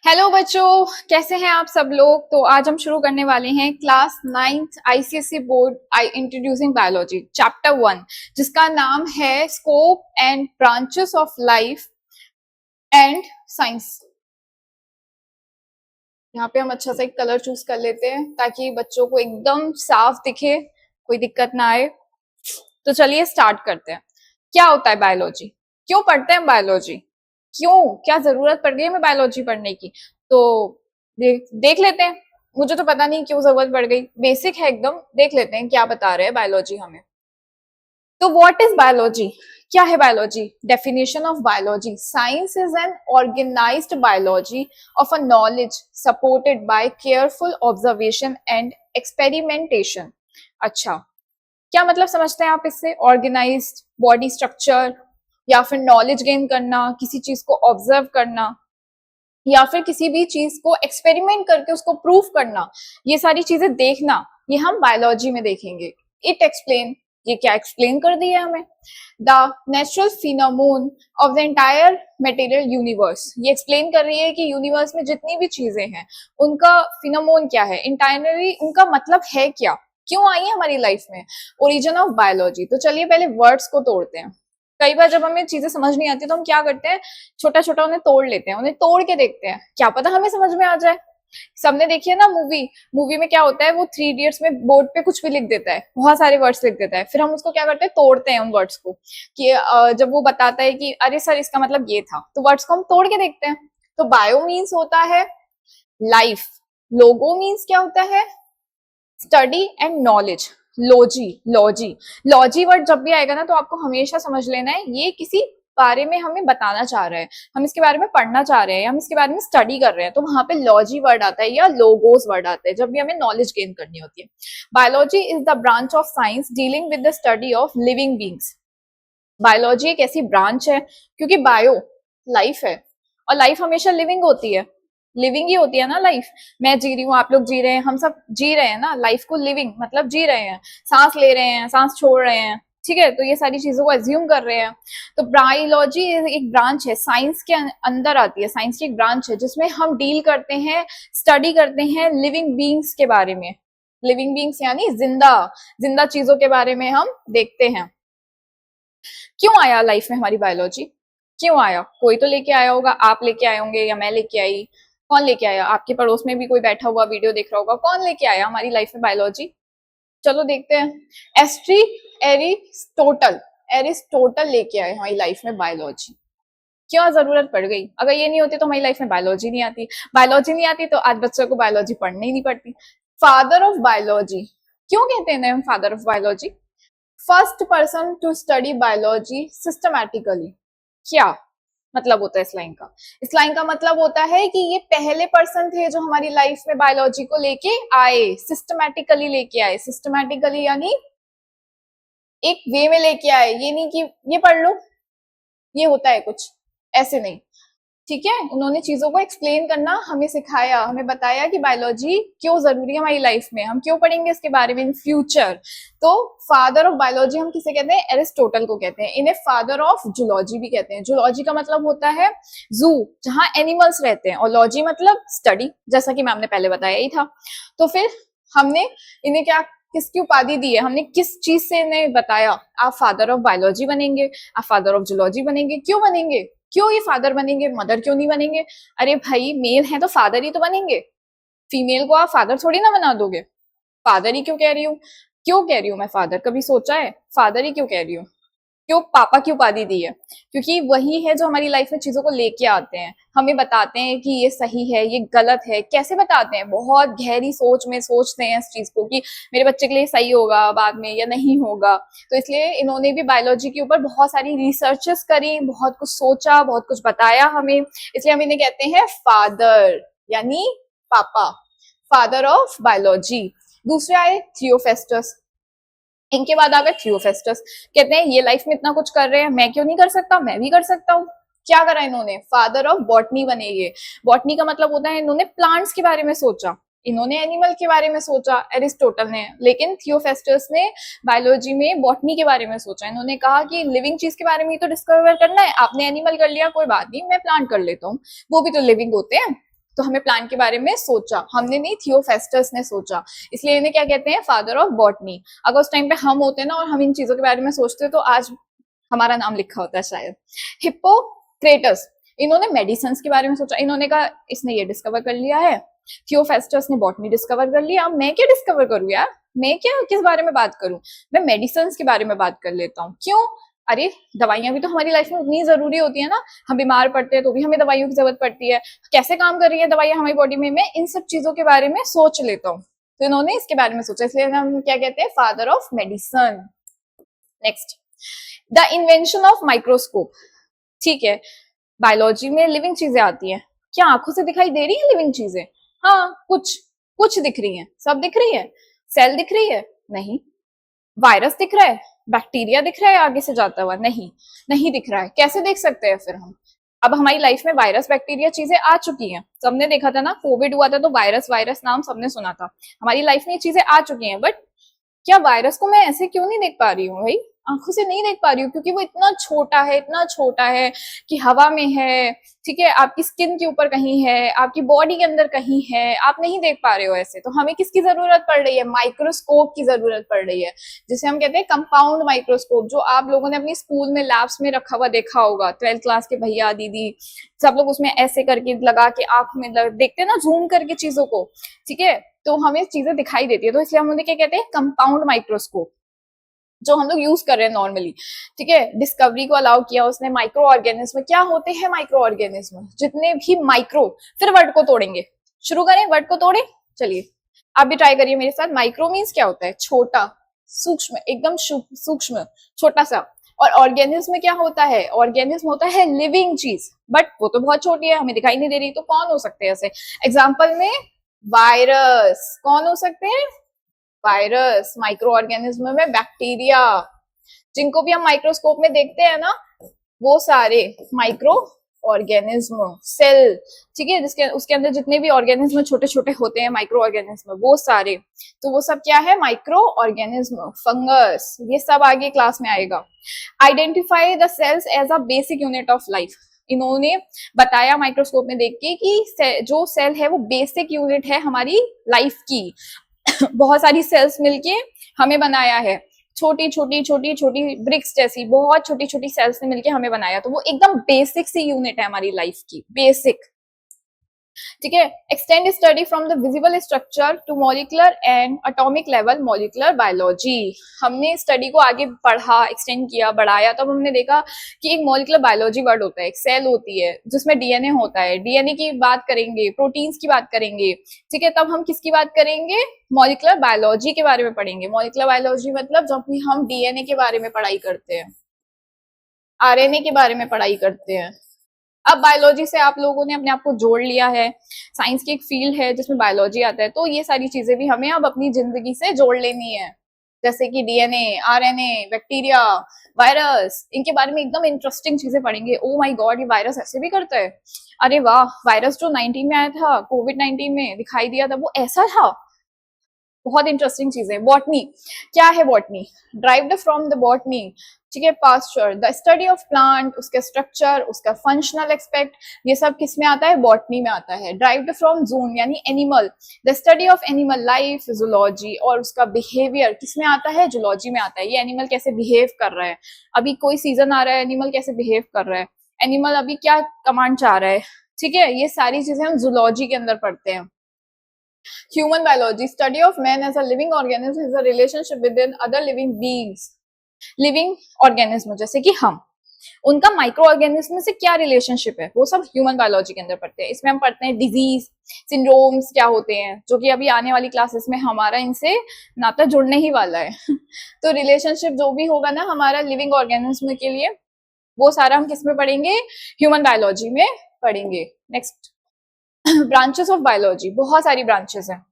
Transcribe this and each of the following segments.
Hello बच्चों, कैसे हैं आप सब लोग। तो आज हम शुरू करने वाले हैं class 9th ICSE board introducing biology chapter 1, जिसका नाम है scope and branches of life and science. यहाँ पे हम अच्छा सा एक कलर चूज कर लेते हैं ताकि बच्चों को एकदम साफ दिखे, कोई दिक्कत ना आए। तो चलिए स्टार्ट करते हैं। क्या होता है बायोलॉजी, क्यों पढ़ते हैं बायोलॉजी, क्यों क्या जरूरत पड़ गई हमें बायोलॉजी पढ़ने की। तो देख लेते हैं। मुझे तो पता नहीं क्यों जरूरत पड़ गई, बेसिक है एकदम। देख लेते हैं क्या बता रहे हैं बायोलॉजी हमें। तो व्हाट इज बायोलॉजी, क्या है biology. Definition of biology, science is an organised biology of a knowledge supported by careful observation and experimentation. अच्छा, क्या मतलब समझते हैं आप इससे। ऑर्गेनाइज्ड बॉडी स्ट्रक्चर, या फिर नॉलेज गेन करना, किसी चीज को ऑब्जर्व करना, या फिर किसी भी चीज को एक्सपेरिमेंट करके उसको प्रूफ करना, ये सारी चीजें देखना, ये हम बायोलॉजी में देखेंगे। इट एक्सप्लेन, ये क्या एक्सप्लेन कर दिया हमें। The natural phenomenon of the entire material universe, ये एक्सप्लेन कर रही है कि यूनिवर्स में जितनी भी चीजें हैं उनका फिनोमोन क्या है, इंटायरली उनका मतलब है क्या, क्यों आई है हमारी लाइफ में। Origin of biology. तो चलिए पहले वर्ड्स को तोड़ते हैं। कई बार जब हमें चीजें समझ नहीं आती तो हम क्या करते हैं, छोटा छोटा उन्हें तोड़ लेते हैं, उन्हें तोड़ के देखते हैं, क्या पता हमें समझ में आ जाए। सबने देखी है ना मूवी, मूवी में क्या होता है, वो 3 इडियट्स में बोर्ड पे कुछ भी लिख देता है, बहुत सारे वर्ड्स लिख देता है, फिर हम उसको क्या करते हैं, तोड़ते हैं उन वर्ड्स को। कि जब वो बताता है कि अरे सर इसका मतलब ये था, तो वर्ड्स को हम तोड़ के देखते हैं। तो बायो मीन्स होता है लाइफ, लोगो मीन्स क्या होता है, study and knowledge. Logy, logy, logy word जब भी आएगा ना तो आपको हमेशा समझ लेना है ये किसी बारे में हमें बताना चाह रहा है, हम इसके बारे में पढ़ना चाह रहे हैं, हम इसके बारे में स्टडी कर रहे हैं, तो वहां पे लॉजी वर्ड आता है या लोगोस वर्ड आता है जब भी हमें नॉलेज गेन करनी होती है। Biology is the branch of science dealing with the study of living beings. Biology एक ऐसी ब्रांच है, क्योंकि बायो लाइफ है और लाइफ हमेशा लिविंग होती है, लिविंग ही होती है ना लाइफ। मैं जी रही हूँ, आप लोग जी रहे हैं, हम सब जी रहे हैं ना लाइफ को। लिविंग मतलब जी रहे हैं, सांस ले रहे हैं, सांस छोड़ रहे हैं, ठीक है। तो ये सारी चीजों को एज्यूम कर रहे हैं। तो बायोलॉजी एक ब्रांच है, साइंस के अंदर आती है, साइंस की एक ब्रांच है जिसमें हम डील करते हैं, स्टडी करते हैं लिविंग बींग्स के बारे में। लिविंग बींग्स यानी जिंदा जिंदा चीजों के बारे में हम देखते हैं। क्यों आया लाइफ में हमारी बायोलॉजी, क्यों आया, कोई तो लेके आया होगा, आप लेके आए होंगे या मैं लेके आई। कौन लेके आया, आपके पड़ोस में भी कोई बैठा हुआ वीडियो देख रहा होगा, कौन लेके आया हमारी लाइफ में बायोलॉजी। चलो देखते हैं। एरिस्टोटल, एरिस्टोटल लेके आए हमारी लाइफ में बायोलॉजी। क्यों जरूरत पड़ गई, अगर ये नहीं होती तो हमारी लाइफ में बायोलॉजी नहीं आती। बायोलॉजी नहीं आती तो आज बच्चों को बायोलॉजी पढ़नी ही नहीं पड़ती। फादर ऑफ बायोलॉजी, क्यों कहते हैं हम father of biology. First person to study biology systematically. क्या मतलब होता है इस लाइन का, इस लाइन का मतलब होता है कि ये पहले पर्सन थे जो हमारी लाइफ में बायोलॉजी को लेके आए, सिस्टमैटिकली लेके आए। सिस्टमैटिकली यानी एक वे में लेके आए, ये नहीं कि ये पढ़ लो ये होता है कुछ, ऐसे नहीं, ठीक है। उन्होंने चीजों को एक्सप्लेन करना हमें सिखाया, हमें बताया कि बायोलॉजी क्यों जरूरी है हमारी लाइफ में, हम क्यों पढ़ेंगे इसके बारे में इन फ्यूचर। तो फादर ऑफ बायोलॉजी हम किसे कहते हैं, एरिस्टोटल को कहते हैं। इन्हें फादर ऑफ जूलॉजी भी कहते हैं। जूलॉजी का मतलब होता है जू, जहां एनिमल्स रहते हैं, और लॉजी मतलब स्टडी, जैसा कि मैम ने पहले बताया ही था। तो फिर हमने इन्हें क्या, किसकी उपाधि दी है, हमने किस चीज से इन्हें बताया, आप फादर ऑफ बायोलॉजी बनेंगे, आप फादर ऑफ जूलॉजी बनेंगे। क्यों बनेंगे, क्यों ये फादर बनेंगे, मदर क्यों नहीं बनेंगे। अरे भाई मेल है तो फादर ही तो बनेंगे, फीमेल को आप फादर थोड़ी ना बना दोगे। फादर ही क्यों कह रही हूँ, क्यों कह रही हूँ मैं फादर, कभी सोचा है फादर ही क्यों कह रही हूँ। क्यों पापा की उपाधि दी है, क्योंकि वही है जो हमारी लाइफ में चीजों को लेके आते हैं, हमें बताते हैं कि ये सही है ये गलत है। कैसे बताते हैं, बहुत गहरी सोच में सोचते हैं इस चीज को कि मेरे बच्चे के लिए सही होगा बाद में या नहीं होगा। तो इसलिए इन्होंने भी बायोलॉजी के ऊपर बहुत सारी रिसर्चेस करी, बहुत कुछ सोचा, बहुत कुछ बताया हमें, इसलिए हम इन्हें कहते हैं फादर यानी पापा, फादर ऑफ बायोलॉजी। दूसरे आए थियोफेस्टस, इनके बाद आ गए थियोफेस्टस। कहते हैं ये लाइफ में इतना कुछ कर रहे हैं, मैं क्यों नहीं कर सकता, मैं भी कर सकता हूँ। क्या करा इन्होंने, फादर ऑफ बॉटनी बने ये। बॉटनी का मतलब होता है इन्होंने प्लांट्स के बारे में सोचा, इन्होंने एनिमल के बारे में सोचा एरिस्टोटल ने, लेकिन थियोफेस्टस ने बायोलॉजी में बॉटनी के बारे में सोचा। इन्होंने कहा कि लिविंग चीज के बारे में तो डिस्कवर करना है, आपने एनिमल कर लिया कोई बात नहीं, मैं प्लांट कर लेता हूँ, वो भी तो लिविंग होते हैं। तो हमें प्लांट के बारे में सोचा, हमने नहीं, थियोफेस्टस ने सोचा, इसलिए इन्हें क्या कहते हैं, फादर ऑफ बॉटनी। अगर उस टाइम पे हम होते ना और हम इन चीजों के बारे में सोचते तो आज हमारा नाम लिखा होता है शायद। हिप्पोक्रेटस, इन्होंने मेडिसिन के बारे में सोचा, इन्होंने कहा इसने ये डिस्कवर कर लिया है। थियोफेस्टस ने बॉटनी डिस्कवर कर लिया, अब मैं क्या डिस्कवर करूँ यार, मैं क्या किस बारे में बात करूं, मैं मेडिसिन के बारे में बात कर लेता हूँ। क्यों, अरे दवाइयां भी तो हमारी लाइफ में उतनी जरूरी होती है ना, हम बीमार पड़ते हैं तो भी हमें दवाइयों की जरूरत पड़ती है, कैसे काम कर रही है दवाइयां हमारी बॉडी में, मैं इन सब चीजों के बारे में सोच लेता हूँ। तो इन्होंने इसके बारे में सोचा, इसलिए हम क्या कहते हैं, father of medicine. Next, the invention of microscope. ठीक है, बायोलॉजी में लिविंग चीजें आती हैं, क्या आंखों से दिखाई दे रही है लिविंग चीजें, हाँ कुछ कुछ दिख रही है, सब दिख रही है, सेल दिख रही है नहीं, वायरस दिख रहा है, बैक्टीरिया दिख रहा है आगे से जाता हुआ नहीं, नहीं दिख रहा है, कैसे देख सकते हैं फिर हम। अब हमारी लाइफ में वायरस बैक्टीरिया चीजें आ चुकी हैं, सबने देखा था ना, कोविड हुआ था तो वायरस वायरस नाम सबने सुना था, हमारी लाइफ में ये चीजें आ चुकी हैं, बट क्या वायरस को मैं ऐसे क्यों नहीं देख पा रही हूँ भाई, आंखों से नहीं देख पा रही हूँ, क्योंकि वो इतना छोटा है, इतना छोटा है कि हवा में है, ठीक है, आपकी स्किन के ऊपर कहीं है, आपकी बॉडी के अंदर कहीं है, आप नहीं देख पा रहे हो ऐसे। तो हमें किसकी जरूरत पड़ रही है, माइक्रोस्कोप की जरूरत पड़ रही है, जिसे हम कहते हैं कंपाउंड माइक्रोस्कोप, जो आप लोगों ने अपनी स्कूल में लैब्स में रखा हुआ देखा होगा, 12th क्लास के भैया दीदी सब लोग उसमें ऐसे करके लगा के आंख में देखते हैं ना, जूम करके चीजों को, ठीक है, तो हमें चीजें दिखाई देती है, तो इसलिए हम उन्हें क्या कहते हैं, कंपाउंड माइक्रोस्कोप, जो हम लोग यूज कर रहे हैं नॉर्मली। ठीक है, डिस्कवरी को अलाउ किया उसने, माइक्रो ऑर्गेनिज्म। क्या होते हैं माइक्रो ऑर्गेनिज्म, जितने भी माइक्रो, फिर वर्ड को तोड़ेंगे, शुरू करें, वर्ड को तोड़े, चलिए आप भी ट्राई करिए मेरे साथ। माइक्रो मीन्स क्या होता है, छोटा, सूक्ष्म, एकदम सूक्ष्म, छोटा सा। और ऑर्गेनिज्म में क्या होता है, ऑर्गेनिज्म होता है लिविंग चीज, बट वो तो बहुत छोटी है, हमें दिखाई नहीं दे रही, तो कौन हो सकते हैं ऐसे, एग्जाम्पल में वायरस, कौन हो सकते हैं, वायरस, माइक्रो ऑर्गेनिज्म में बैक्टीरिया, जिनको भी हम माइक्रोस्कोप में देखते हैं ना, वो सारे माइक्रो ऑर्गेनिज्म, सेल, ठीक है, जिसके उसके अंदर जितने भी ऑर्गेनिज्म छोटे छोटे होते हैं, माइक्रो ऑर्गेनिज्म, वो सारे, तो वो सब क्या है, माइक्रो ऑर्गेनिज्म। फंगस, ये सब आगे क्लास में आएगा। Identify the cells as a basic unit of life, इन्होंने बताया माइक्रोस्कोप में देख के कि जो सेल है वो बेसिक यूनिट है हमारी लाइफ की। बहुत सारी सेल्स मिलके हमें बनाया है, छोटी छोटी छोटी छोटी ब्रिक्स जैसी बहुत छोटी छोटी सेल्स ने मिलके हमें बनाया, तो वो एकदम बेसिक सी यूनिट है हमारी लाइफ की, बेसिक। ठीक है, extend study from the visible structure to molecular and atomic level molecular biology. हमने स्टडी को आगे बढ़ा, एक्सटेंड किया, बढ़ाया, तब हमने देखा कि एक मॉलिकुलर बायोलॉजी वर्ड होता है, एक सेल होती है जिसमें डीएनए होता है, डीएनए की बात करेंगे, प्रोटीन्स की बात करेंगे, ठीक है, तब हम किसकी बात करेंगे, मॉलिकुलर बायोलॉजी के बारे में पढ़ेंगे। मॉलिकुलर बायोलॉजी मतलब जब भी हम डीएनए के बारे में पढ़ाई करते हैं, आरएनए के बारे में पढ़ाई करते हैं। अब बायोलॉजी से आप लोगों ने अपने आप को जोड़ लिया है, साइंस की एक फील्ड है जिसमें बायोलॉजी आता है, तो ये सारी चीजें भी हमें अब अपनी जिंदगी से जोड़ लेनी है, जैसे कि डीएनए, आरएनए, बैक्टीरिया, वायरस, इनके बारे में एकदम इंटरेस्टिंग चीजें पढ़ेंगे। ओ माय गॉड, ये वायरस ऐसे भी करता है, अरे वाह, वायरस जो 19 में आया था, कोविड-19 में दिखाई दिया था, वो ऐसा था, बहुत इंटरेस्टिंग चीजें। बॉटनी, क्या है botany, derived from the botany, ठीक है, pasture, the study of plant, उसके स्ट्रक्चर, उसका फंक्शनल एस्पेक्ट, ये सब किस में आता है, बॉटनी में आता है। ड्राइव्ड फ्रॉम जून यानी animal, the study of animal life, zoology, और उसका बिहेवियर किस में आता है, जूलॉजी में आता है। ये एनिमल कैसे बिहेव कर रहा है, अभी कोई सीजन आ रहा है, एनिमल कैसे बिहेव कर रहा है, एनिमल अभी क्या कमांड चाह रहा है, ठीक है, ये सारी चीजें हम जूलॉजी के अंदर पढ़ते हैं। Human biology, study of man as a living organism is a relationship within other living beings. Living organism जैसे कि हम, उनका माइक्रो ऑर्गेनिज्म से क्या रिलेशनशिप है, वो सब ह्यूमन बायोलॉजी के अंदर पढ़ते हैं। इसमें हम पढ़ते हैं डिजीज, सिंड्रोम्स क्या होते हैं, जो कि अभी आने वाली क्लासेस में हमारा इनसे नाता जुड़ने ही वाला है। तो रिलेशनशिप जो भी होगा ना हमारा लिविंग ऑर्गेनिज्म के लिए, वो सारा हम किस में पढ़ेंगे, ह्यूमन बायोलॉजी में पढ़ेंगे। नेक्स्ट, ब्रांचेस ऑफ बायोलॉजी, बहुत सारी ब्रांचेस हैं,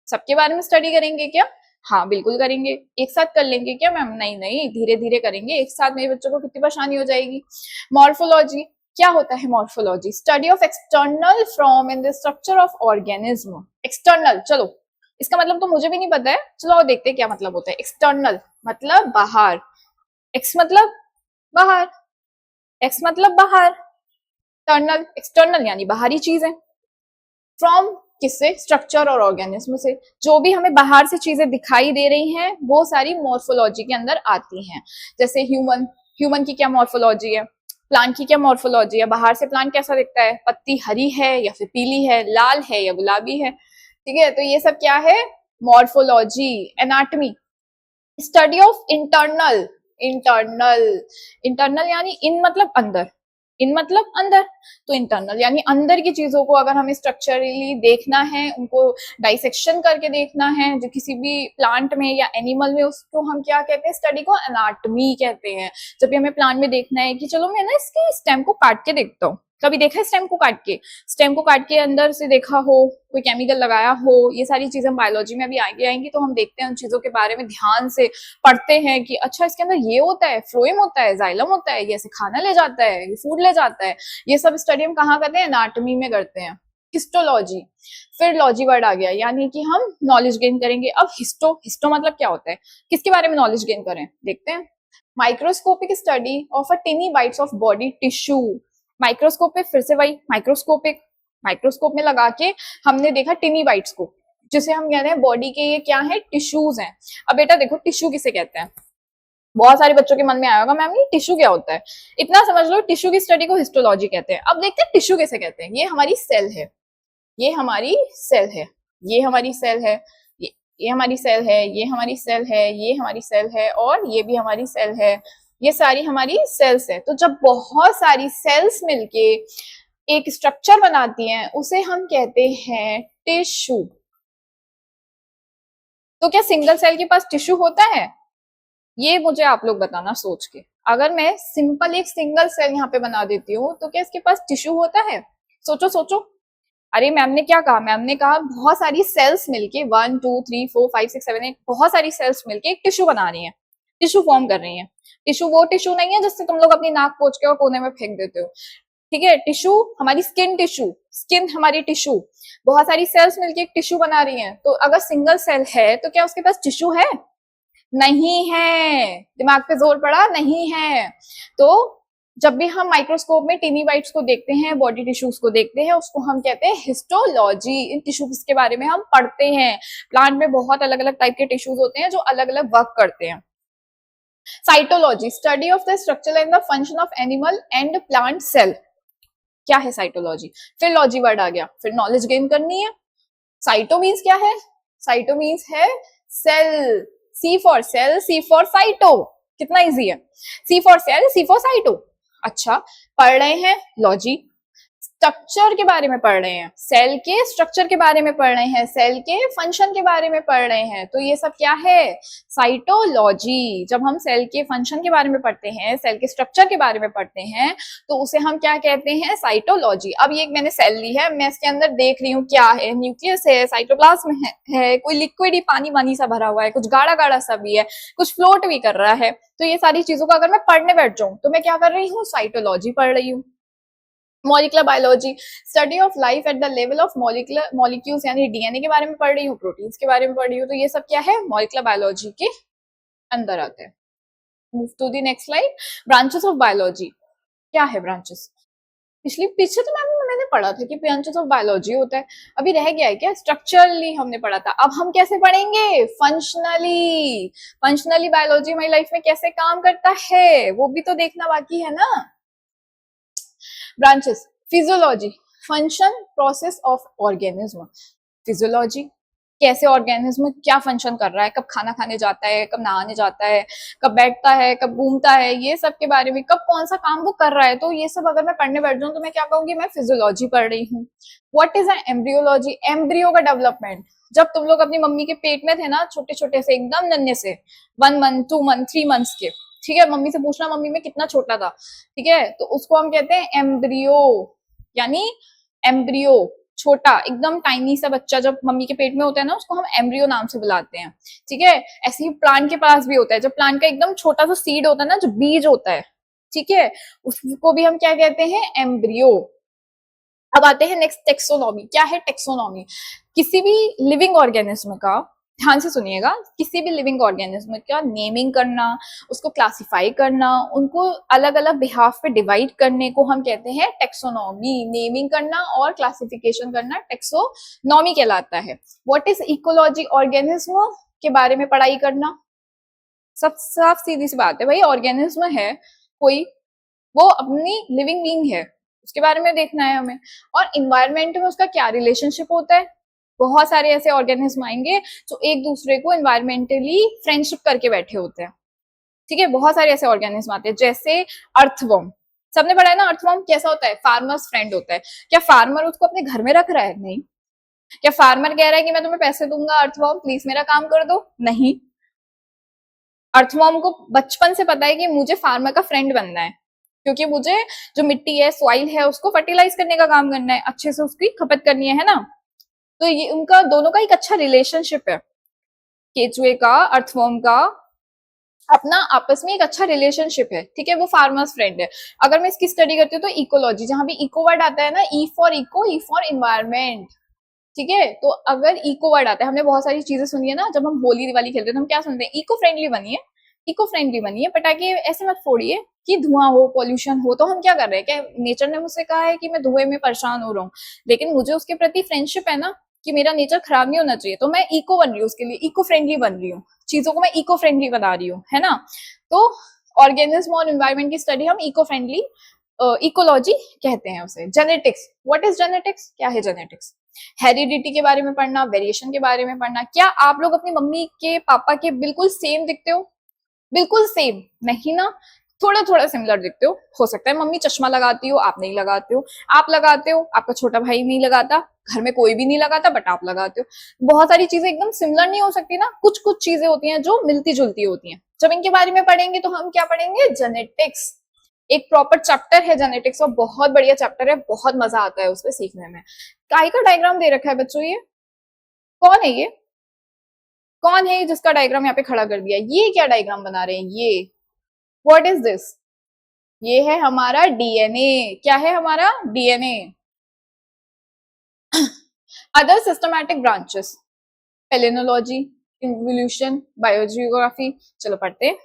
सबके बारे में स्टडी करेंगे क्या, हाँ बिल्कुल करेंगे। एक साथ कर लेंगे क्या मैम, नहीं नहीं, धीरे धीरे करेंगे, एक साथ मेरे बच्चों को कितनी परेशानी हो जाएगी। मॉर्फोलॉजी, क्या होता है morphology, study of external from in the structure of organism. External, चलो इसका मतलब तो मुझे भी नहीं पता है, चलो और देखते हैं क्या मतलब होता है। एक्सटर्नल मतलब बाहर, एक्स मतलब बाहर, एक्स मतलब बाहर, टर्नल, एक्सटर्नल यानी बाहरी चीज है, फ्रॉम किससे? स्ट्रक्चर और ऑर्गेनिज्म से। जो भी हमें बाहर से चीजें दिखाई दे रही हैं वो सारी मॉर्फोलॉजी के अंदर आती हैं। जैसे ह्यूमन की क्या मॉर्फोलॉजी है, प्लांट की क्या मॉर्फोलॉजी है, बाहर से प्लांट कैसा दिखता है, पत्ती हरी है या फिर पीली है, लाल है या गुलाबी है, ठीक है। तो ये सब क्या है? Morphology. Anatomy, study of internal, internal, internal यानी इन मतलब अंदर, इन मतलब अंदर, तो इंटरनल यानी अंदर की चीजों को अगर हमें स्ट्रक्चरली देखना है, उनको डाइसेक्शन करके देखना है, जो किसी भी प्लांट में या एनिमल में, उसको हम क्या कहते हैं? स्टडी को एनाटमी कहते हैं। जब भी हमें प्लांट में देखना है कि चलो मैं ना इसके स्टेम को काट के देखता हूँ, कभी देखा है स्टेम को काट के? स्टेम को काट के अंदर से देखा हो, कोई केमिकल लगाया हो, ये सारी चीजें बायोलॉजी में अभी आगे आएंगी तो हम देखते हैं उन चीजों के बारे में, ध्यान से पढ़ते हैं कि अच्छा इसके अंदर ये होता है, फ्लोएम होता है, जाइलम होता है, ये ऐसे खाना ले जाता है, ये फूड ले जाता है। ये सब स्टडी हम कहाँ करते हैं? एनाटॉमी में करते हैं। हिस्टोलॉजी, फिर लॉजी वर्ड आ गया, यानी कि हम नॉलेज गेन करेंगे। अब हिस्टो मतलब क्या होता है, किसके बारे में नॉलेज गेन करें, देखते हैं। Microscopic study of a टिनी bytes of body tissue. Microscope पे फिर से वही माइक्रोस्कोपिक, माइक्रोस्कोप में लगा के हमने देखा टिनी बाइट्स को, जिसे हम कह रहे हैं बॉडी के ये क्या है? टिश्यूज हैं। अब बेटा देखो टिश्यू किसे कहते हैं, बहुत सारे बच्चों के मन में आया होगा मैम ये टिश्यू क्या होता है। इतना समझ लो, टिश्यू की स्टडी को हिस्टोलॉजी कहते हैं। अब देखते हैं टिश्यू किसे कहते हैं। ये हमारी सेल है, ये हमारी सेल है, ये हमारी सेल है, ये हमारी सेल है, ये हमारी सेल है, ये हमारी सेल है, और ये भी हमारी सेल है। ये सारी हमारी सेल्स है। तो जब बहुत सारी सेल्स मिलके एक स्ट्रक्चर बनाती हैं उसे हम कहते हैं टिश्यू। तो क्या सिंगल सेल के पास टिश्यू होता है? ये मुझे आप लोग बताना सोच के। अगर मैं सिंपल एक सिंगल सेल यहाँ पे बना देती हूँ तो क्या इसके पास टिश्यू होता है? सोचो सोचो। अरे मैम ने क्या कहा? मैम ने कहा बहुत सारी सेल्स मिलके 1 2 3 4 5 6 7 8 बहुत सारी सेल्स मिलके एक टिश्यू बना रही है, टिश्यू फॉर्म कर रही है। टिश्यू वो टिश्यू नहीं है जिससे तुम लोग अपनी नाक पोंछ के और कोने में फेंक देते हो, ठीक है। टिश्यू हमारी स्किन टिश्यू, स्किन हमारी टिश्यू, बहुत सारी सेल्स मिलके एक टिश्यू बना रही हैं। तो अगर सिंगल सेल है तो क्या उसके पास टिश्यू है? नहीं है। दिमाग पे जोर पड़ा? नहीं है। तो जब भी हम माइक्रोस्कोप में टिनी बाइट्स को देखते हैं, बॉडी टिश्यूज को देखते हैं, उसको हम कहते हैं हिस्टोलॉजी। इन टिश्यूज के बारे में हम पढ़ते हैं। प्लांट में बहुत अलग अलग टाइप के टिश्यूज होते हैं जो अलग अलग वर्क करते हैं। Cytology, study of the structure and the function of animal and plant cell. क्या है साइटोलॉजी? फिर लॉजी वर्ड आ गया, फिर नॉलेज गेन करनी है। साइटो मीन्स क्या है? साइटो मीन्स है cell, C for cell, C for cyto. कितना इजी है, C for cell, C for cyto. अच्छा, पढ़ रहे हैं लॉजी, स्ट्रक्चर के बारे में पढ़ रहे हैं, सेल के स्ट्रक्चर के बारे में पढ़ रहे हैं, सेल के फंक्शन के बारे में पढ़ रहे हैं, तो ये सब क्या है? साइटोलॉजी। जब हम सेल के फंक्शन के बारे में पढ़ते हैं, सेल के स्ट्रक्चर के बारे में पढ़ते हैं, तो उसे हम क्या कहते हैं? साइटोलॉजी। अब ये मैंने सेल ली है, मैं इसके अंदर देख रही हूँ क्या है, न्यूक्लियस है, साइटोप्लाज्म है, कोई लिक्विड ही पानी पानी सा भरा हुआ है, कुछ गाढ़ा गाढ़ा सा भी है, कुछ फ्लोट भी कर रहा है। तो ये सारी चीजों को अगर मैं पढ़ने बैठ जाऊं तो मैं क्या कर रही हूँ? साइटोलॉजी पढ़ रही हूँ। Molecular biology, study of life at the level of molecular molecules, यानी डीएनए के बारे में पढ़ रही हूँ, प्रोटीन्स के बारे में पढ़ रही हूँ। तो ये सब क्या है? मॉलिकुलर बायोलॉजी के अंदर आते हैं। Move to the next slide. Branches of biology, क्या है ब्रांचेस? पीछे तो मैंने पढ़ा था कि ब्रांचेस ऑफ बायोलॉजी होता है, अभी रह गया है क्या? स्ट्रक्चरली हमने पढ़ा था, अब हम कैसे पढ़ेंगे? फंक्शनली। फंक्शनली बायोलॉजी हमारी लाइफ में कैसे काम करता है वो भी तो देखना बाकी है ना। Branches, physiology, function process of organism. Physiology, कैसे ऑर्गेनिज्म क्या फंक्शन कर रहा है, कब खाना खाने जाता है, कब नहाने जाता है, कब बैठता है, कब घूमता है, ये सब के बारे में, कब कौन सा काम वो कर रहा है। तो ये सब अगर मैं पढ़ने बैठ जाऊं तो मैं क्या कहूंगी? मैं फिजियोलॉजी पढ़ रही हूँ। व्हाट इज एम्ब्रियोलॉजी, एम्ब्रियो का डेवलपमेंट। जब तुम लोग अपनी मम्मी के पेट में थे ना, छोटे छोटे से एकदम नन्हे से, 1 मंथ 2 मंथ 3 मंथ्स के, ठीक है, मम्मी से पूछना मम्मी में कितना छोटा था, ठीक है, तो उसको हम कहते हैं एम्ब्रियो। यानी एम्ब्रियो, छोटा एकदम टाइनी सा बच्चा जब मम्मी के पेट में होता है ना, उसको हम एम्ब्रियो नाम से बुलाते हैं, ठीक है। ऐसे ही प्लांट के पास भी होता है, जब प्लांट का एकदम छोटा सा सीड होता है ना, जो बीज होता है, ठीक है, उसको भी हम क्या कहते हैं? एम्ब्रियो। अब आते हैं नेक्स्ट, टेक्सोनॉमी। क्या है टेक्सोनॉमी? किसी भी लिविंग ऑर्गेनिज्म का ध्यान से सुनिएगा, किसी भी लिविंग ऑर्गेनिज्म का नेमिंग करना, उसको क्लासिफाई करना, उनको अलग अलग बिहाफ पे डिवाइड करने को हम कहते हैं टेक्सोनॉमी। नेमिंग करना और क्लासिफिकेशन करना टेक्सोनॉमी कहलाता है। What is ecology? ऑर्गेनिज्म के बारे में पढ़ाई करना। सब साफ सीधी सी बात है भाई, ऑर्गेनिज्म है कोई, वो अपनी लिविंग बीइंग है, उसके बारे में देखना है हमें। और इन्वायरमेंट में उसका क्या रिलेशनशिप होता है। बहुत सारे ऐसे ऑर्गेनिज्म आएंगे जो एक दूसरे को इन्वायरमेंटली फ्रेंडशिप करके बैठे होते हैं, ठीक है। बहुत सारे ऐसे ऑर्गेनिज्म आते हैं, जैसे अर्थवर्म। सबने पढ़ा है ना, अर्थवर्म कैसा होता है? फार्मर्स फ्रेंड होता है। क्या फार्मर उसको अपने घर में रख रहा है? नहीं। क्या फार्मर कह रहा है कि मैं तुम्हें पैसे दूंगा अर्थवर्म, प्लीज मेरा काम कर दो? नहीं। अर्थवर्म को बचपन से पता है कि मुझे फार्मर का फ्रेंड बनना है, क्योंकि मुझे जो मिट्टी है, सॉइल है, उसको फर्टिलाइज करने का काम करना है, अच्छे से उसकी खपत करनी है ना। तो ये उनका दोनों का एक अच्छा रिलेशनशिप है, केचुए का, अर्थवर्म का अपना आपस में एक अच्छा रिलेशनशिप है, ठीक है। वो फार्मर्स फ्रेंड है। अगर मैं इसकी स्टडी करती हूँ तो इकोलॉजी, जहां भी इको वर्ड आता है ना, E for eco, E for environment, ठीक है। तो अगर इको वर्ड आता है, हमने बहुत सारी चीजें सुनी है ना, जब हम होली दिवाली खेलते हैं तो हम क्या सुनते हैं? इको फ्रेंडली बनिए, इको फ्रेंडली बनिए, पटाखे ऐसे मत फोड़िए कि धुआं हो, पॉल्यूशन हो। तो हम क्या कर रहे हैं? क्या नेचर ने मुझसे कहा है कि मैं धुएं में परेशान हो रहा हूँ, लेकिन मुझे उसके प्रति फ्रेंडशिप है ना, कि मेरा नेचर खराब नहीं होना चाहिए, तो मैं इको बन रही हूँ, उसके लिए इको फ्रेंडली बन रही हूँ, चीजों को मैं इको फ्रेंडली बना रही हूँ, है ना। तो ऑर्गेनिज्म और एनवायरमेंट की स्टडी हम इको फ्रेंडली इकोलॉजी कहते हैं उसे। Genetics, what is genetics? क्या है जेनेटिक्स? हेरिडिटी के बारे में पढ़ना, वेरिएशन के बारे में पढ़ना। क्या आप लोग अपनी मम्मी के पापा के बिल्कुल सेम दिखते हो? बिल्कुल सेम नहीं ना, थोड़ा थोड़ा सिमिलर दिखते हो सकता है मम्मी चश्मा लगाती हो, आप नहीं लगाते हो, आप लगाते हो, आपका छोटा भाई नहीं लगाता, घर में कोई भी नहीं लगाता, बट आप लगाते हो। बहुत सारी चीजें एकदम सिमिलर नहीं हो सकती ना, कुछ कुछ चीजें होती हैं जो मिलती जुलती होती हैं। जब इनके बारे में पढ़ेंगे तो हम क्या पढ़ेंगे? जेनेटिक्स। एक प्रॉपर चैप्टर है जेनेटिक्स, और बहुत बढ़िया चैप्टर है, बहुत मजा आता है उसमें सीखने में। काय का डायग्राम दे रखा है बच्चों, ये कौन है? ये कौन है जिसका डायग्राम यहाँ पे खड़ा कर दिया? ये क्या डायग्राम बना रहे हैं ये? What is this? ये है हमारा डीएनए। क्या है हमारा? DNA. Other systematic branches, palynology, evolution, biogeography. चलो पढ़ते हैं।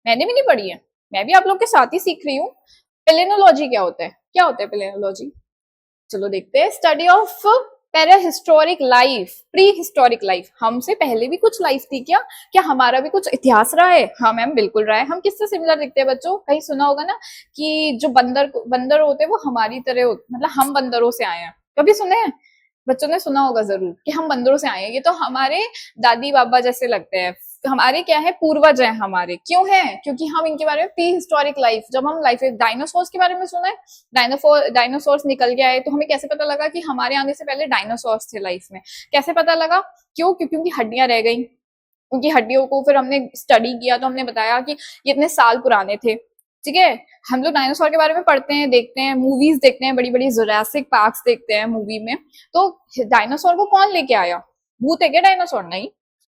मैंने भी नहीं पढ़ी है, मैं भी आप लोग के साथ ही सीख रही हूँ। पेलिनोलॉजी क्या होता है? क्या होता है पेलिनोलॉजी? चलो देखते हैं। स्टडी ऑफ पेरा historic life, pre historic life. हमसे पहले भी कुछ लाइफ थी क्या? क्या हमारा भी कुछ इतिहास रहा है? हाँ मैम बिल्कुल रहा है। हम किससे सिमिलर दिखते हैं बच्चों? कहीं सुना होगा ना कि जो बंदर होते हैं वो हमारी तरह होते, मतलब हम बंदरों से आए हैं। कभी सुने हैं? बच्चों ने सुना होगा जरूर कि हम बंदरों से आए हैं। ये तो हमारे दादी बाबा जैसे लगते हैं, हमारे क्या है, पूर्वज हैं हमारे। क्यों है? क्योंकि हम इनके बारे में प्री हिस्टोरिक लाइफ, जब हम लाइफ डायनासोर्स के बारे में सुना है, डायनासोर्स निकल के आए, तो हमें कैसे पता लगा कि हमारे आने से पहले डायनासोर्स थे लाइफ में? कैसे पता लगा? क्यों? क्योंकि उनकी हड्डियां रह गई, उनकी हड्डियों को फिर हमने स्टडी किया तो हमने बताया कि ये इतने साल पुराने थे, ठीक है। हम लोग डायनासोर के बारे में पढ़ते हैं, देखते हैं, मूवीज देखते हैं, बड़ी बड़ी जुरासिक पार्क्स देखते हैं मूवी में। तो डायनासोर को कौन लेके आया? भूत है क्या डायनासोर? नहीं,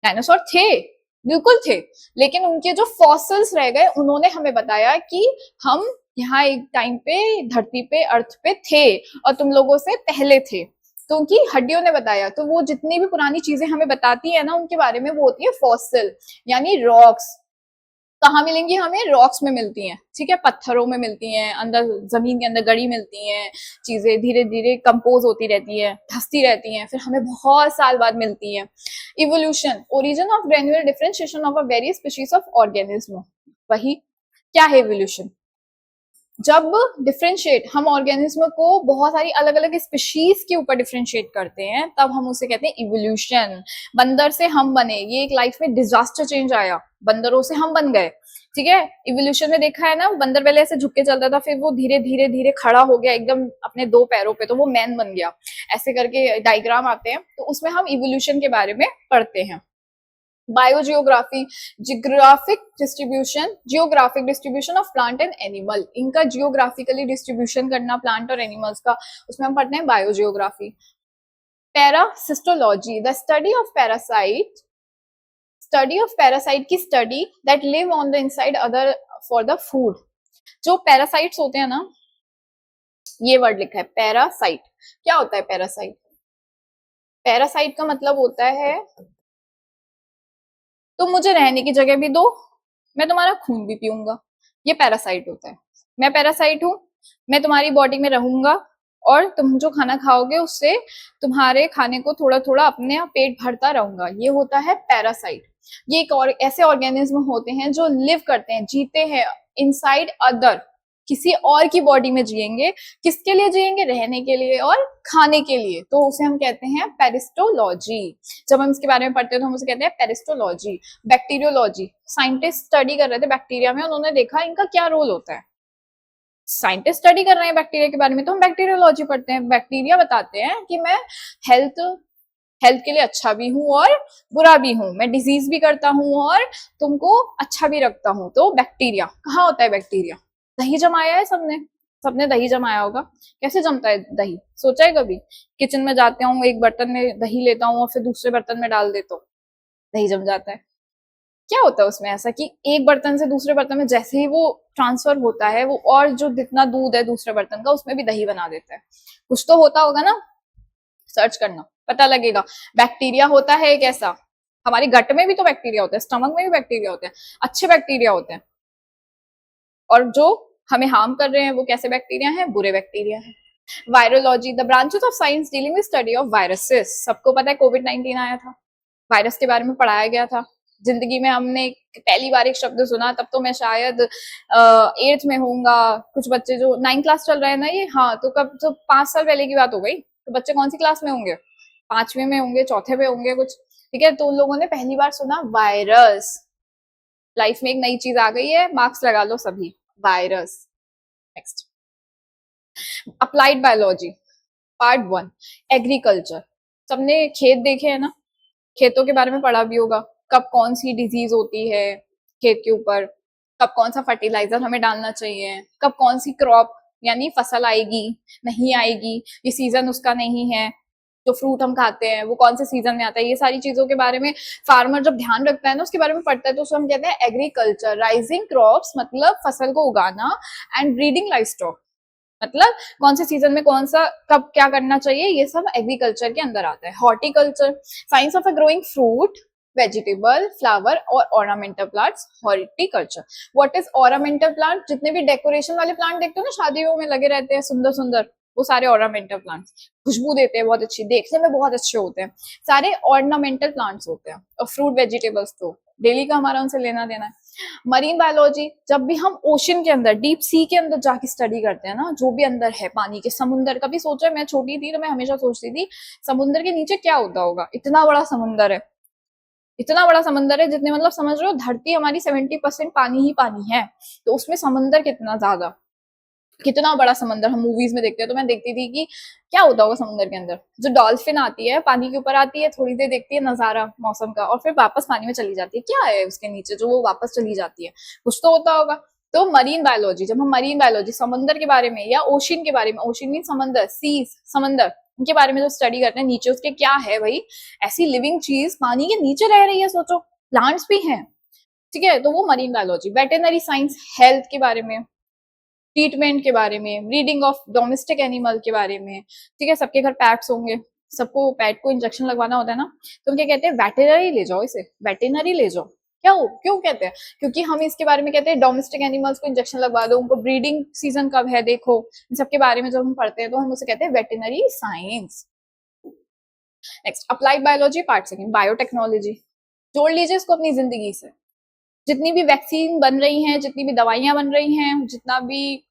डायनासोर थे, बिल्कुल थे, लेकिन उनके जो फॉसिल्स रह गए उन्होंने हमें बताया कि हम यहाँ एक टाइम पे धरती पे, अर्थ पे थे, और तुम लोगों से पहले थे। तो उनकी हड्डियों ने बताया। तो वो जितनी भी पुरानी चीजें हमें बताती है ना उनके बारे में, वो होती है फॉसिल, यानी रॉक्स। कहाँ मिलेंगी हमें? रॉक्स में मिलती हैं, ठीक है, पत्थरों में मिलती हैं, अंदर जमीन के अंदर गड़ी मिलती हैं। चीजें धीरे धीरे कंपोज होती रहती है, धसती रहती हैं, फिर हमें बहुत साल बाद मिलती हैं। Evolution, origin of granular differentiation of a various species of organism. वही क्या है इवोल्यूशन? जब डिफ्रेंशिएट हम ऑर्गेनिज्म को बहुत सारी अलग अलग स्पीशीज के ऊपर डिफ्रेंशिएट करते हैं, तब हम उसे कहते हैं इवोल्यूशन। बंदर से हम बने, ये एक लाइफ में डिजास्टर चेंज आया, बंदरों से हम बन गए, ठीक है। इवोल्यूशन में देखा है ना, बंदर पहले ऐसे झुक के चलता था, फिर वो धीरे धीरे धीरे खड़ा हो गया एकदम अपने दो पैरों पे, तो वो मैन बन गया। ऐसे करके डायग्राम आते हैं, तो उसमें हम इवोल्यूशन के बारे में पढ़ते हैं। Biogeography, geographic distribution of plant and animal. इनका जियोग्राफिकली डिस्ट्रीब्यूशन करना प्लांट और एनिमल्स का, उसमें हम पढ़ते हैं biogeography. Parasitology, the study of parasite की study that live on the inside other for the food. जो पैरासाइट्स होते हैं ना, ये वर्ड लिखा है पैरासाइट। क्या होता है पैरासाइट? पैरासाइट का मतलब होता है तुम मुझे रहने की जगह भी दो, मैं तुम्हारा खून भी पीऊंगा। ये पैरासाइट होता है। मैं पैरासाइट हूँ, मैं तुम्हारी बॉडी में रहूंगा और तुम जो खाना खाओगे उससे तुम्हारे खाने को थोड़ा थोड़ा अपने आप पेट भरता रहूंगा। ये होता है पैरासाइट। ये एक और ऐसे ऑर्गेनिज्म होते हैं जो लिव करते हैं, जीते हैं इनसाइड अदर, किसी और की बॉडी में जिएंगे। किसके लिए जिएंगे? रहने के लिए और खाने के लिए। तो उसे हम कहते हैं पेरिस्टोलॉजी। जब हम इसके बारे में पढ़ते हैं तो हम उसे कहते हैं पेरिस्टोलॉजी। बैक्टीरियोलॉजी, साइंटिस्ट स्टडी कर रहे थे बैक्टीरिया में, उन्होंने देखा इनका क्या रोल होता है। साइंटिस्ट स्टडी कर रहे हैं बैक्टीरिया के बारे में तो हम बैक्टीरियोलॉजी पढ़ते हैं। बैक्टीरिया बताते हैं कि मैं हेल्थ हेल्थ के लिए अच्छा भी हूँ और बुरा भी हूँ, मैं डिजीज भी करता हूँ और तुमको अच्छा भी रखता हूँ। तो बैक्टीरिया कहाँ होता है? बैक्टीरिया दही जमाया है सबने, सबने दही जमाया होगा। कैसे जमता है दही? सोचा है कभी? किचन में जाते हूँ, एक बर्तन में दही लेता हूँ और फिर दूसरे बर्तन में डाल देता हूँ, दही जम जाता है। क्या होता है उसमें ऐसा कि एक बर्तन से दूसरे बर्तन में जैसे ही वो ट्रांसफर होता है, वो और जो जितना दूध है दूसरे बर्तन का उसमें भी दही बना देता है। कुछ तो होता होगा ना, सर्च करना पता लगेगा। बैक्टीरिया होता है एक ऐसा, हमारे गट में भी तो बैक्टीरिया होता है, स्टमक में भी बैक्टीरिया होते हैं, अच्छे बैक्टीरिया होते हैं। और जो हमें हार्म कर रहे हैं वो कैसे बैक्टीरिया हैं? बुरे बैक्टीरिया हैं। Virology, the branches of science dealing with study of viruses. सबको पता है कोविड-19 आया था, वायरस के बारे में पढ़ाया गया था। जिंदगी में हमने पहली बार एक शब्द सुना, तब तो मैं शायद 8th में होऊंगा। कुछ बच्चे जो 9th क्लास चल रहे हैं ना ये, हाँ, तो कब तो 5 साल पहले की बात हो गई। तो बच्चे कौन सी क्लास में होंगे? 5वीं में होंगे, चौथे में होंगे कुछ, ठीक है। तो उन लोगों ने पहली बार सुना वायरस। लाइफ में एक नई चीज आ गई है, मार्क्स लगा लो सभी, virus. Next, applied biology part 1, agriculture. सबने खेत देखे हैं ना, खेतों के बारे में पढ़ा भी होगा, कब कौन सी डिजीज होती है खेत के ऊपर, कब कौन सा फर्टिलाइजर हमें डालना चाहिए, कब कौन सी क्रॉप यानी फसल आएगी, नहीं आएगी, ये सीजन उसका नहीं है। जो फ्रूट हम खाते हैं वो कौन से सीजन में आता है, ये सारी चीजों के बारे में फार्मर जब ध्यान रखता है ना, उसके बारे में पढ़ता है, तो उसको हम कहते हैं एग्रीकल्चर। राइजिंग क्रॉप्स मतलब फसल को उगाना, एंड ब्रीडिंग लाइफ स्टॉक मतलब कौन से सीजन में कौन सा कब क्या करना चाहिए, ये सब एग्रीकल्चर के अंदर आता है। Horticulture, science of a growing fruit, vegetable, flower और ornamental plants. Horticulture, what is ornamental plant? जितने भी डेकोरेशन वाले प्लांट देखते हो ना शादियों में लगे रहते हैं सुंदर सुंदर, वो सारे ऑर्नामेंटल प्लांट्स। खुशबू देते हैं बहुत अच्छी, देखने में बहुत अच्छे होते हैं, सारे ऑर्नामेंटल प्लांट्स होते हैं। और फ्रूट वेजिटेबल्स तो डेली का हमारा उनसे लेना देना है। मरीन बायोलॉजी, जब भी हम ओशन के अंदर, डीप सी के अंदर जाके स्टडी करते हैं ना, जो भी अंदर है पानी के, समुंदर। कभी सोचा है? मैं छोटी थी तो मैं हमेशा सोचती थी समुंदर के नीचे क्या होता होगा। इतना बड़ा समुंदर है, इतना बड़ा समंदर है, जितने मतलब समझ रहे हो धरती हमारी 70% पानी ही पानी है, तो उसमें समंदर कितना ज्यादा, कितना बड़ा समंदर हम मूवीज में देखते हैं। तो मैं देखती थी कि क्या होता होगा समुद्र के अंदर। जो डॉल्फिन आती है पानी के ऊपर आती है, थोड़ी देर देखती है नजारा मौसम का और फिर वापस पानी में चली जाती है, क्या है उसके नीचे जो वो वापस चली जाती है, कुछ तो होता होगा। तो मरीन बायोलॉजी, जब हम मरीन बायोलॉजी समंदर के बारे में या ओशियन के बारे में, ओशियन मीन समंदर, सीज समंदर, उनके बारे में जो स्टडी करते हैं, नीचे उसके क्या है भाई, ऐसी लिविंग चीज पानी के नीचे रह रही है, सोचो प्लांट्स भी हैं, ठीक है, तो वो marine biology. Veterinary science, health के बारे में, ट्रीटमेंट के बारे में, ब्रीडिंग ऑफ डोमेस्टिक एनिमल के बारे में, ठीक है। सबके घर पैट्स होंगे, सबको पैट को इंजेक्शन लगवाना होता है ना, तो हम क्या कहते हैं, वेटेनरी ले जाओ, इसे वेटेनरी ले जाओ। क्या हो, क्यों कहते हैं? क्योंकि हम इसके बारे में कहते हैं डोमेस्टिक एनिमल्स को इंजेक्शन लगवा दो, उनको ब्रीडिंग सीजन कब है देखो, इन सबके बारे में जब हम पढ़ते हैं तो हम उसे कहते हैं veterinary science. Next, applied biology part 2, biotechnology. जोड़ लीजिए इसको अपनी जिंदगी से। जितनी भी वैक्सीन बन रही हैं, जितनी भी दवाइयां बन रही हैं, जितना भी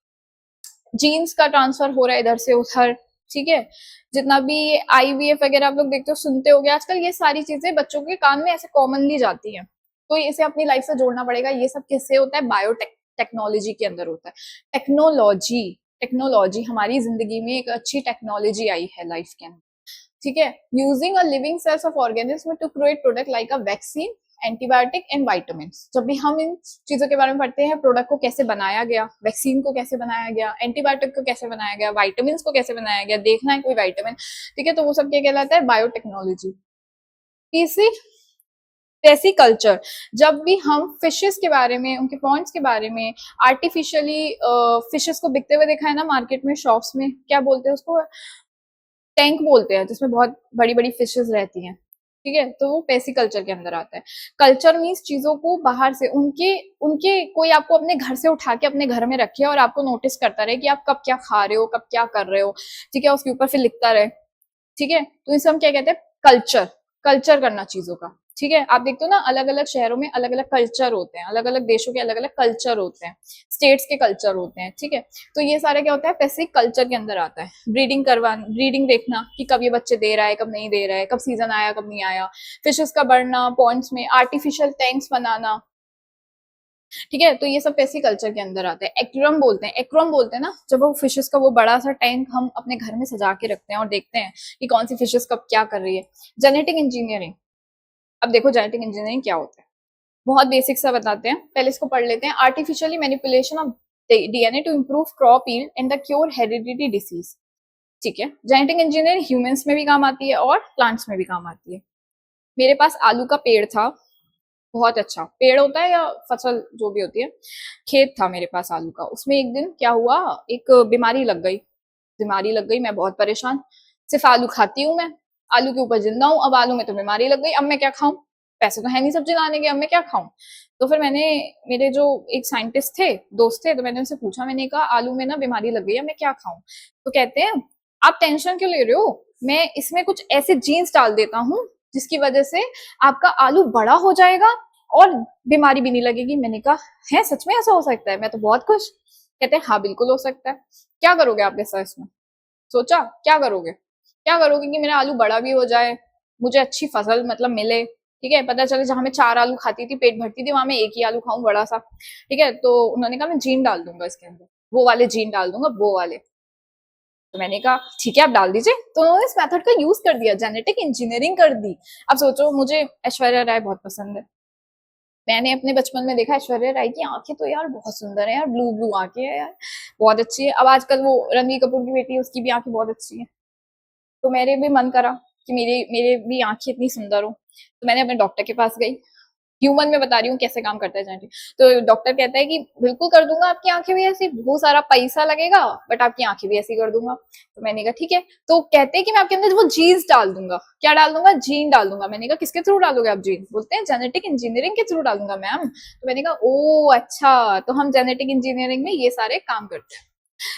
जीन्स का ट्रांसफर हो रहा है इधर से उधर, ठीक है, जितना भी आईवीएफ वगैरह आप लोग देखते हो, सुनते हो गए आजकल, ये सारी चीजें बच्चों के कान में ऐसे कॉमनली जाती हैं, तो इसे अपनी लाइफ से जोड़ना पड़ेगा। ये सब किससे होता है? बायोटेक्नोलॉजी के अंदर होता है। टेक्नोलॉजी, टेक्नोलॉजी हमारी जिंदगी में एक अच्छी टेक्नोलॉजी आई है लाइफ के अंदर, ठीक है। Using a living cells of organism to create product like a vaccine, antibiotic and vitamin. जब भी हम इन चीजों के बारे में पढ़ते हैं, प्रोडक्ट को कैसे बनाया गया, वैक्सीन को कैसे बनाया गया, एंटीबायोटिक को कैसे बनाया गया, वाइटामिन को कैसे बनाया गया, देखना है कोई वाइटामिन, ठीक है, तो वो सब क्या कहलाता है? बायोटेक्नोलॉजी। तीसरी, पेसिकल्चर। जब भी हम फिशेस के बारे में, उनके पॉइंट्स के बारे में, आर्टिफिशियली फिशेस को बिकते हुए देखा है ना मार्केट में, शॉप्स में, क्या बोलते हैं उसको, टैंक बोलते हैं, जिसमें बहुत बड़ी बड़ी फिशेस रहती हैं, ठीक है, तो वो पैसी कल्चर के अंदर आता है। कल्चर मीन्स चीजों को बाहर से, उनके उनके कोई आपको अपने घर से उठा के अपने घर में रखे और आपको नोटिस करता रहे कि आप कब क्या खा रहे हो, कब क्या कर रहे हो, ठीक है, उसके ऊपर फिर लिखता रहे, ठीक है, तो इसे हम क्या कहते हैं, कल्चर। कल्चर करना चीजों का, ठीक है। आप देखते हो ना, अलग अलग शहरों में अलग अलग कल्चर होते हैं, अलग अलग देशों के अलग अलग कल्चर होते हैं, स्टेट्स के कल्चर होते हैं, ठीक है। तो ये सारा क्या होता है, पैसिफिक कल्चर के अंदर आता है। ब्रीडिंग देखना कि कब ये बच्चे दे रहा है, कब नहीं दे रहा है, कब सीजन आया, कब नहीं आया, फिशेस का बढ़ना, पॉन्ड्स में आर्टिफिशियल टैंक्स बनाना, ठीक है। तो ये सब पैसी कल्चर के अंदर आता है। एक्वेरियम बोलते हैं ना, जब वो फिशेस का वो बड़ा सा टैंक हम अपने घर में सजा के रखते हैं और देखते हैं कि कौन सी फिशेस कब क्या कर रही है। जेनेटिक इंजीनियरिंग, अब देखो जेनेटिक इंजीनियरिंग क्या होता है, बहुत बेसिक सा बताते हैं, पहले इसको पढ़ लेते हैं। Artificially manipulation of DNA to improve crop yield and the cure heredity disease, ठीक है। जेनेटिक इंजीनियरिंग ह्यूमंस में भी काम आती है और प्लांट्स में भी काम आती है। मेरे पास आलू का पेड़ था, बहुत अच्छा पेड़ होता है या फसल जो भी होती है, खेत था मेरे पास आलू का। उसमें एक दिन क्या हुआ, एक बीमारी लग गई, मैं बहुत परेशान। सिर्फ आलू खाती हूँ मैं, आलू के ऊपर जिंदा हूँ, अब आलू में तो बीमारी लग गई, अब मैं क्या खाऊं, पैसे तो है नहीं सब्जी लाने के, अब मैं क्या खाऊं। तो फिर मैंने, मेरे जो एक साइंटिस्ट थे, दोस्त थे, तो मैंने उनसे पूछा, मैंने कहा आलू में ना बीमारी लग गई है, मैं क्या खाऊं। तो कहते हैं आप टेंशन क्यों ले रहे हो, मैं इसमें कुछ ऐसे जीन्स डाल देता हूँ जिसकी वजह से आपका आलू बड़ा हो जाएगा और बीमारी भी नहीं लगेगी। मैंने कहा है, सच में ऐसा हो सकता है, मैं तो बहुत खुश। कहते हैं हाँ बिल्कुल हो सकता है, क्या करोगे आप ऐसा, इसमें सोचा क्या करोगे कि मेरा आलू बड़ा भी हो जाए, मुझे अच्छी फसल मतलब मिले, ठीक है। पता चले जहां मैं 4 आलू खाती थी, पेट भरती थी, वहां मैं एक ही आलू खाऊं बड़ा सा, ठीक है। तो उन्होंने कहा मैं जीन डाल दूंगा इसके अंदर, वो वाले जीन डाल दूंगा, वो वाले। तो मैंने कहा ठीक है आप डाल दीजिए। तो उन्होंने इस मेथड का यूज कर दिया, जेनेटिक इंजीनियरिंग कर दी। अब सोचो, मुझे ऐश्वर्या राय बहुत पसंद है, मैंने अपने बचपन में देखा ऐश्वर्या राय की आंखें तो यार बहुत सुंदर है यार, ब्लू ब्लू आंखें है यार, बहुत अच्छी है। अब आजकल वो रणवीर कपूर की बेटी है, उसकी भी आंखें बहुत अच्छी है। तो मेरे भी मन करा कि मेरे मेरे भी आंखें इतनी सुंदर हो, तो मैंने अपने डॉक्टर के पास गई। ह्यूमन में बता रही हूँ कैसे काम करता है जेनेटिक। तो डॉक्टर कहता है कि बिल्कुल कर दूंगा आपकी आंखें भी ऐसी, बहुत सारा पैसा लगेगा बट आपकी आंखें भी ऐसी कर दूंगा। तो मैंने कहा ठीक है। तो कहते हैं कि मैं आपके अंदर वो जीन्स डाल दूंगा, क्या डाल दूंगा, जीन डाल दूंगा। मैंने कहा किसके थ्रू डालोगे आप जीन, बोलते हैं जेनेटिक इंजीनियरिंग के थ्रू डालूंगा मैम। तो मैंने कहा ओ अच्छा, तो हम जेनेटिक इंजीनियरिंग में ये सारे काम करते हैं।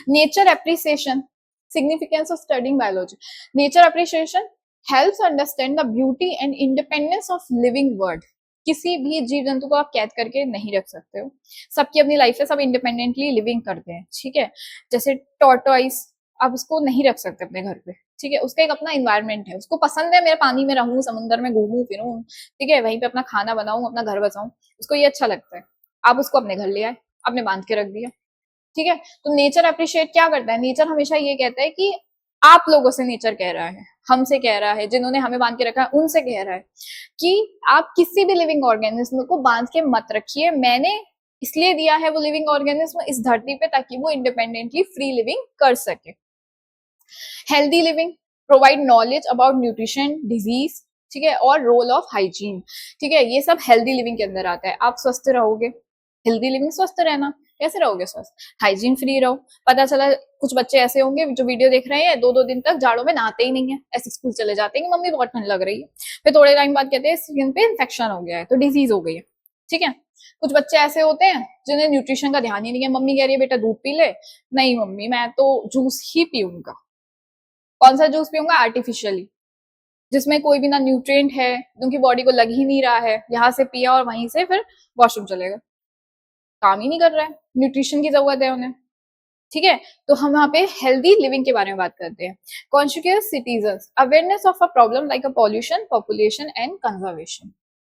Nature appreciation, significance of studying biology. Nature appreciation helps understand the beauty and independence of living world. किसी भी जीव जंतु को आप कैद करके नहीं रख सकते हो, सबकी अपनी लाइफ है, सब इंडिपेंडेंटली लिविंग करते हैं, ठीक है। जैसे टॉर्टोइस, आप उसको नहीं रख सकते अपने घर पे, ठीक है, उसका एक अपना इन्वायरमेंट है, उसको पसंद है मैं पानी में रहूं, समुद्र में घूमूं फिरूं, ठीक है, वहीं पे अपना खाना बनाऊं, अपना घर बसाऊं, उसको ये अच्छा लगता है। आप उसको अपने घर ले आए, आपने बांध के रख दिया, ठीक है। तो नेचर अप्रिशिएट क्या करता है, नेचर हमेशा ये कहता है कि आप लोगों से नेचर कह रहा है, हमसे कह रहा है, जिन्होंने हमें बांध के रखा है उनसे कह रहा है कि आप किसी भी लिविंग ऑर्गेनिज्म को बांध के मत रखिए, मैंने इसलिए दिया है वो लिविंग ऑर्गेनिज्म इस धरती पे ताकि वो इंडिपेंडेंटली फ्री लिविंग कर सके। Healthy living provide knowledge about nutrition, disease, ठीक है, और रोल ऑफ हाइजीन, ठीक है, ये सब हेल्दी लिविंग के अंदर आता है। आप स्वस्थ रहोगे, हेल्दी लिविंग स्वस्थ रहना, कैसे रहोगे स्वस्थ, हाइजीन फ्री रहो। पता चला कुछ बच्चे ऐसे होंगे जो वीडियो देख रहे हैं, 2-2 दिन तक जाड़ों में नहाते ही नहीं है, ऐसे स्कूल चले जाते हैं कि मम्मी बहुत ठंड लग रही है, फिर थोड़े टाइम बाद कहते हैं स्किन पे इन्फेक्शन हो गया है, तो डिजीज हो गई है, ठीक है। कुछ बच्चे ऐसे होते हैं जिन्हें न्यूट्रिशन का ध्यान ही नहीं है, मम्मी कह रही है बेटा दूध पी ले, नहीं मम्मी मैं तो जूस ही पीऊंगा। कौन सा जूस पीऊंगा, आर्टिफिशियली, जिसमें कोई भी ना न्यूट्रिएंट है, उनकी बॉडी को लग ही नहीं रहा है, यहाँ से पिया और वहीं से फिर वॉशरूम चलेगा, काम ही नहीं कर रहा है, न्यूट्रिशन की जरूरत है उन्हें, ठीक है। तो हम यहाँ पे हेल्दी लिविंग के बारे में बात करते हैं। Conscious citizen awareness of a problem like a pollution, population and conservation.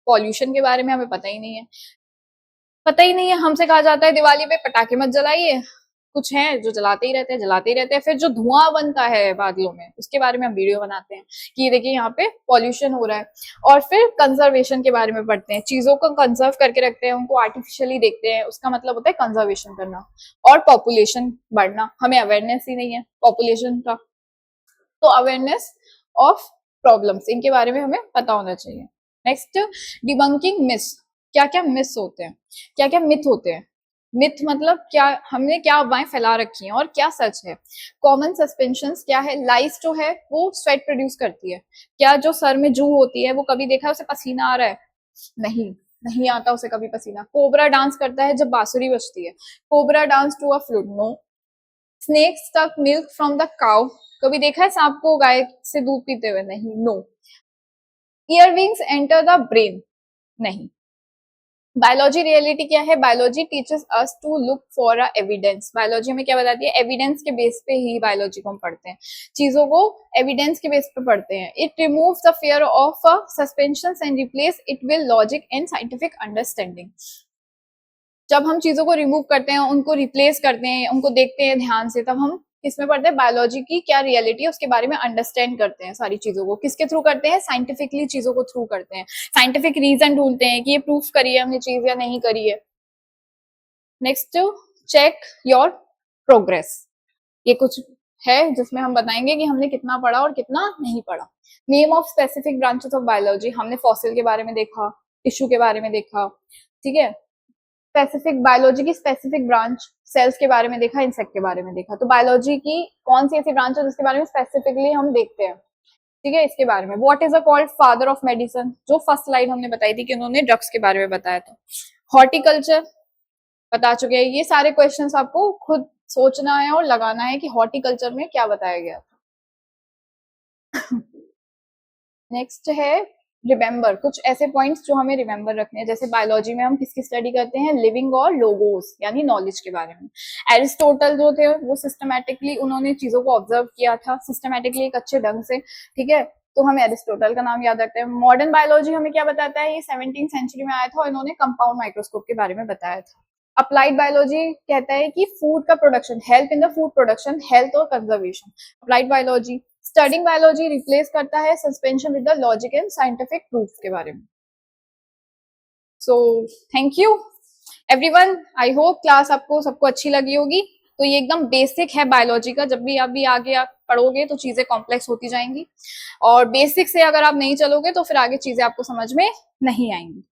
Pollution के बारे में हमें पता ही नहीं है, हमसे कहा जाता है दिवाली पे पटाखे मत जलाइए, कुछ है जो जलाते ही रहते हैं, फिर जो धुआं बनता है बादलों में उसके बारे में हम वीडियो बनाते हैं कि ये देखिए यहाँ पे पॉल्यूशन हो रहा है। और फिर कंजर्वेशन के बारे में पढ़ते हैं, चीजों को कंजर्व करके रखते हैं, उनको आर्टिफिशियली देखते हैं, उसका मतलब होता है कंजर्वेशन करना। और पॉपुलेशन बढ़ना, हमें अवेयरनेस ही नहीं है पॉपुलेशन का, तो अवेयरनेस ऑफ प्रॉब्लम्स, इनके बारे में हमें पता होना चाहिए। नेक्स्ट, डिबंकिंग मिस, क्या क्या मिस होते हैं, क्या क्या मिथ होते हैं। मिथ मतलब क्या, हमने क्या अफवाहें फैला रखी हैं और क्या सच है। कॉमन सस्पेंशंस क्या है, लाइस जो है वो स्वेट प्रोड्यूस करती है। क्या जो सर में जू होती है वो कभी देखा है उसे पसीना आ रहा है? नहीं, नहीं आता उसे कभी पसीना। कोबरा डांस करता है जब बांसुरी बजती है। Cobra dance to a flute, no. Snakes tuck milk from the cow, कभी देखा है सांप को गाय से दूध पीते हुए? नहीं, no. Earwigs enter the brain, नहीं। बायोलॉजी रियलिटी क्या है, biology teachers us to look for a evidence. Biology हमें क्या बताती है, एविडेंस के बेस पे ही बायोलॉजी को हम पढ़ते हैं, चीजों को एविडेंस के बेस पे पढ़ते हैं। It removes the fear of suspension and replace it with logic and scientific understanding. जब हम चीजों को रिमूव करते हैं, उनको रिप्लेस करते हैं, उनको देखते हैं ध्यान से, तब हम किसमें पढ़ते हैं, बायोलॉजी की क्या रियलिटी है उसके बारे में अंडरस्टैंड करते हैं। सारी चीजों को किसके थ्रू करते हैं, साइंटिफिकली चीजों को थ्रू करते हैं, साइंटिफिक रीजन ढूंढते हैं कि ये प्रूफ करी है हमने चीज या नहीं करी है। Next, check your progress. ये कुछ है जिसमें हम बताएंगे कि हमने कितना पढ़ा और कितना नहीं पढ़ा। Name of specific branches of biology, हमने फॉसिल के बारे में देखा, टिश्यू के बारे में देखा, ठीक है। स्पेसिफिक बायोलॉजी की स्पेसिफिक ब्रांच, सेल्स के बारे में देखा, इंसेक्ट के बारे में देखा। तो बायोलॉजी की कौन सी ऐसी ब्रांच है जिसके बारे में स्पेसिफिकली हम देखते हैं, ठीक है, इसके बारे में। What is a called father of medicine, जो फर्स्ट स्लाइड हमने बताई थी कि उन्होंने ड्रग्स के बारे में बताया था। हॉर्टिकल्चर बता चुके हैं। ये सारे क्वेश्चंस आपको खुद सोचना है और लगाना है कि हॉर्टिकल्चर में क्या बताया गया था। नेक्स्ट है रिमेंबर, कुछ ऐसे पॉइंट्स जो हमें रिमेंबर रखने हैं। जैसे बायोलॉजी में हम किसकी स्टडी करते हैं, लिविंग और लोगोस यानी नॉलेज के बारे में। एरिस्टोटल जो थे वो सिस्टमैटिकली उन्होंने चीजों को ऑब्जर्व किया था, सिस्टमैटिकली एक अच्छे ढंग से, ठीक है, तो हमें एरिस्टोटल का नाम याद रखते हैं। मॉडर्न बायोलॉजी हमें क्या बताता है, ये 17th सेंचुरी में आया था और इन्होंने कंपाउंड माइक्रोस्कोप के बारे में बताया था। अप्लाइड बायोलॉजी कहता है कि फूड का production, help in the food production, health और conservation. Applied biology, studying biology replace करता है suspension with the logic and scientific proof के बारे में। So thank you everyone, I hope class आपको सबको अच्छी लगी होगी। तो ये एकदम बेसिक है बायोलॉजी का, जब भी आगे आप पढ़ोगे तो चीजें कॉम्प्लेक्स होती जाएंगी, और बेसिक से अगर आप नहीं चलोगे तो फिर आगे चीजें आपको समझ में नहीं आएंगी।